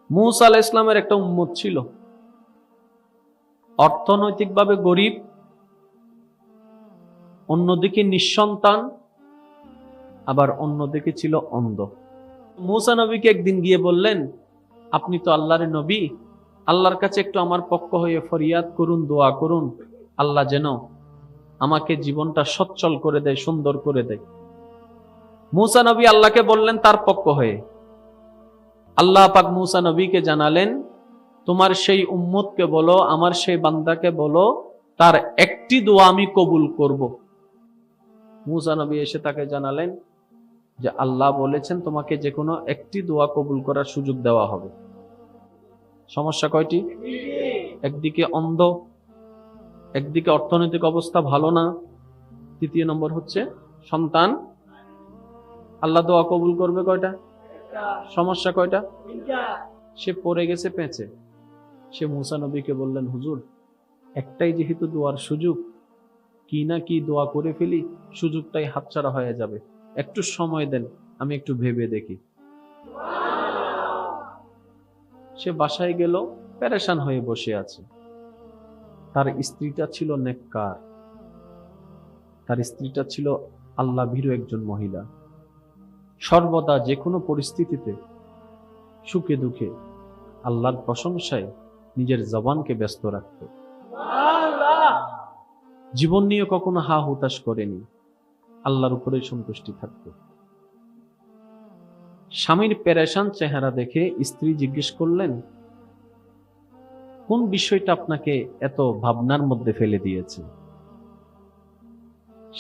মূসা আলাইহিস সালামের একটা উম্মত ছিল, অর্থনৈতিকভাবে গরিব, অন্যদিকে নিঃসন্তান, আবার অন্যদিকে ছিল অন্ধ। মূসা নবীকে একদিন গিয়ে বললেন, আপনি তো আল্লাহর নবী, আল্লাহর কাছে একটু আমার পক্ষ হয়ে ফরিয়াদ করুন, দোয়া করুন, আল্লাহ যেন আমাকে জীবনটা সচ্ছল করে দেয়, সুন্দর করে দেয়। মূসা নবী আল্লাহকে বললেন তার পক্ষ হয়ে। আল্লাহ পাক মূসা নবীকে জানালেন, তোমার সেই উম্মতকে বলো, আমার সেই বান্দাকে বলো, তার একটি দোয়া আমি কবুল করব। মূসা নবী এসে তাকে জানালেন যে আল্লাহ বলেছেন তোমাকে যে কোনো একটি দোয়া কবুল করার সুযোগ দেওয়া হবে। সমস্যা কয়টি? একদিকে অন্ধ, একদিকে অর্থনৈতিক অবস্থা ভালো না, তৃতীয় নম্বর হচ্ছে সন্তান। আল্লাহ দোয়া কবুল করবে কয়টা? সমস্যা কয়টা? সে পড়ে গেছে পেঁচে। সে মূসা নবীকে বললেন, হুজুর একটাই যেহেতু দোয়ার সুযোগ, কি না কি দোয়া করে ফেলি, সুযোগটাই হাতছাড়া হয়ে যাবে, একটু সময় দেন, আমি একটু ভেবে দেখি। সে বাসায় গেল, পেরেশান হয়ে বসে আছে। তার স্ত্রীটা ছিল নেককার, তার স্ত্রীটা ছিল আল্লাহ ভীরু একজন মহিলা, সর্বদা যে কোনো পরিস্থিতিতে সুখে দুঃখে আল্লাহর প্রশংসায় নিজের জবানকে ব্যস্ত রাখত। জীবন নিয়ে কখনো হা হুতাশ করেনি, আল্লাহর উপরে সন্তুষ্টি থাকত। স্বামীর পেরেশান চেহারা দেখে স্ত্রী জিজ্ঞেস করলেন, কোন বিষয়টা আপনাকে এত ভাবনার মধ্যে ফেলে দিয়েছে?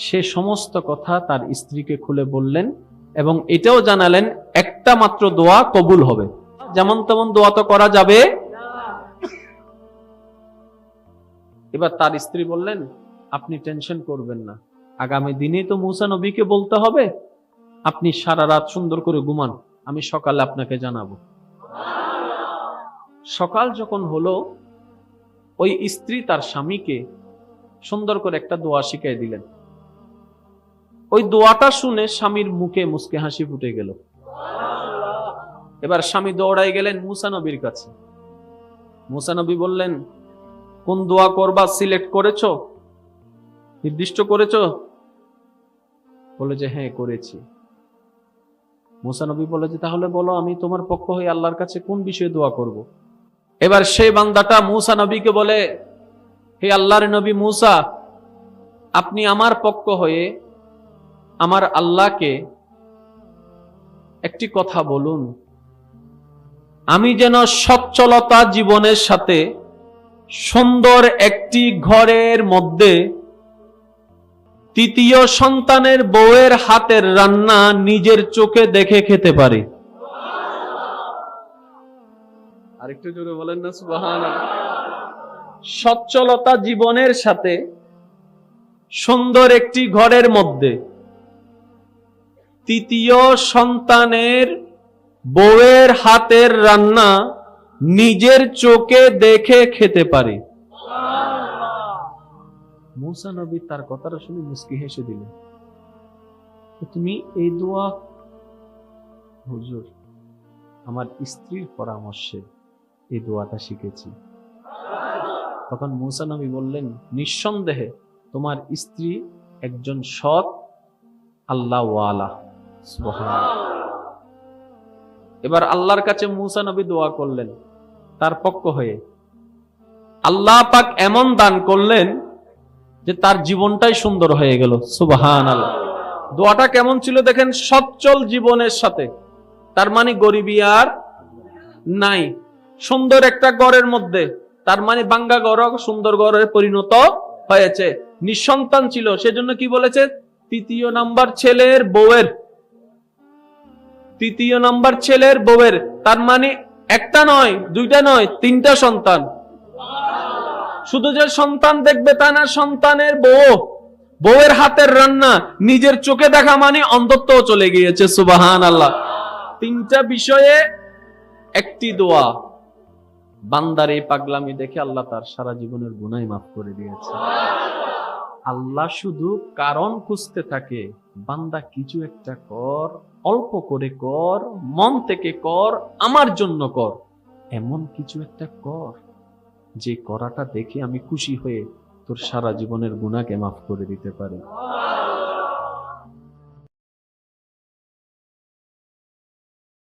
সে সমস্ত কথা তার স্ত্রীকে খুলে বললেন এবং এটাও জানালেন একটা মাত্র দোয়া কবুল হবে, যেমন তেমন দোয়া তো করা যাবে। এবার তার স্ত্রী বললেন, আপনি টেনশন করবেন না, আগামী দিনে তো মূসা নবীকে বলতে হবে, আপনি সারা রাত সুন্দর করে ঘুমান, আমি সকালে আপনাকে জানাবো। সকাল যখন হলো, ওই স্ত্রী তার স্বামীকে সুন্দর করে একটা দোয়া শিখিয়ে দিলেন। ওই দোয়াটা শুনে স্বামীর মুখে মুচকি হাসি ফুটে গেল। এবার স্বামী দৌড়াই গেলেন মূসা নবীর কাছে। মূসা নবী বললেন, কোন দোয়া করবা সিলেক্ট করেছো, নির্দিষ্ট করেছো? বলে যে হ্যাঁ করেছি। মূসা নবী বলে যে তাহলে বলো, আমি তোমার পক্ষ হয়ে আল্লাহর কাছে কোন বিষয়ে দোয়া করব। এবার সেই বান্দাটা মূসা নবীকে বলে, হে আল্লাহর নবী মূসা, আপনি আমার পক্ষ হয়ে আমার আল্লাহকে একটি কথা বলুন, আমি যেন সচ্ছলতা জীবনের সাথে সুন্দর একটি ঘরের মধ্যে তৃতীয় সন্তানের বউয়ের হাতের রান্না নিজের চোখে দেখে খেতে পারি। আরেকটু জোরে বলেন না সুবহানাল্লাহ। সচ্ছলতা জীবনের সাথে সুন্দর একটি ঘরের মধ্যে তৃতীয় সন্তানের বউয়ের হাতের রান্না নিজের চোখে দেখে খেতে পারি। মূসা নবী তার কথাটা শুনে মুস্কি হেসে দিলেন, তুমি এই দোয়া? হুজুর আমার স্ত্রীর পরামর্শে এই দোয়াটা শিখেছি। তখন মূসা নবী বললেন, নিঃসন্দেহে তোমার স্ত্রী একজন সৎ আল্লাহ ওয়ালা। সুবহানাল্লাহ। এবার আল্লাহর কাছে মূসা নবী দোয়া করলেন তার পক্ষ হয়ে। আল্লাহ পাক এমন দান করলেন যে তার জীবনটাই সুন্দর হয়ে গেল। সুবহানাল্লাহ। দোয়াটা কেমন ছিল দেখেন, সচ্ছল জীবনের সাথে, তার মানে গরিবী আর নাই, সুন্দর একটা ঘরের মধ্যে, তার মানে বাঙ্গা ঘর সুন্দর ঘরে পরিণত হয়েছে। নিঃসন্তান ছিল, সেজন্য কি বলেছে, তৃতীয় নাম্বার ছেলের বউয়ের, তৃতীয় নাম্বার ছেলের বউয়ের, তার মানে একটা নয়, দুইটা নয়, তিনটা সন্তান। শুধু যে সন্তান দেখবে তা না, সন্তানের বউ, বউয়ের হাতের রান্না নিজের চোখে দেখা মানে অন্ধত্ব চলে গিয়েছে। সুবহানাল্লাহ। তিনটা বিষয়ে একটি দোয়া। বান্দার এই পাগলামি দেখে আল্লাহ তার সারা জীবনের গুনাহ মাফ করে দিয়েছে। আল্লাহ শুধু কারণ খুঁজতে থাকে, বান্দা কিছু একটা কর, অল্প করে কর, মন থেকে কর, আমার জন্য কর। এমন কিছু একটা কর যে করাটা দেখে আমি খুশি হয়ে তোর সারা জীবনের গুনাহকে মাফ করে দিতে পারি।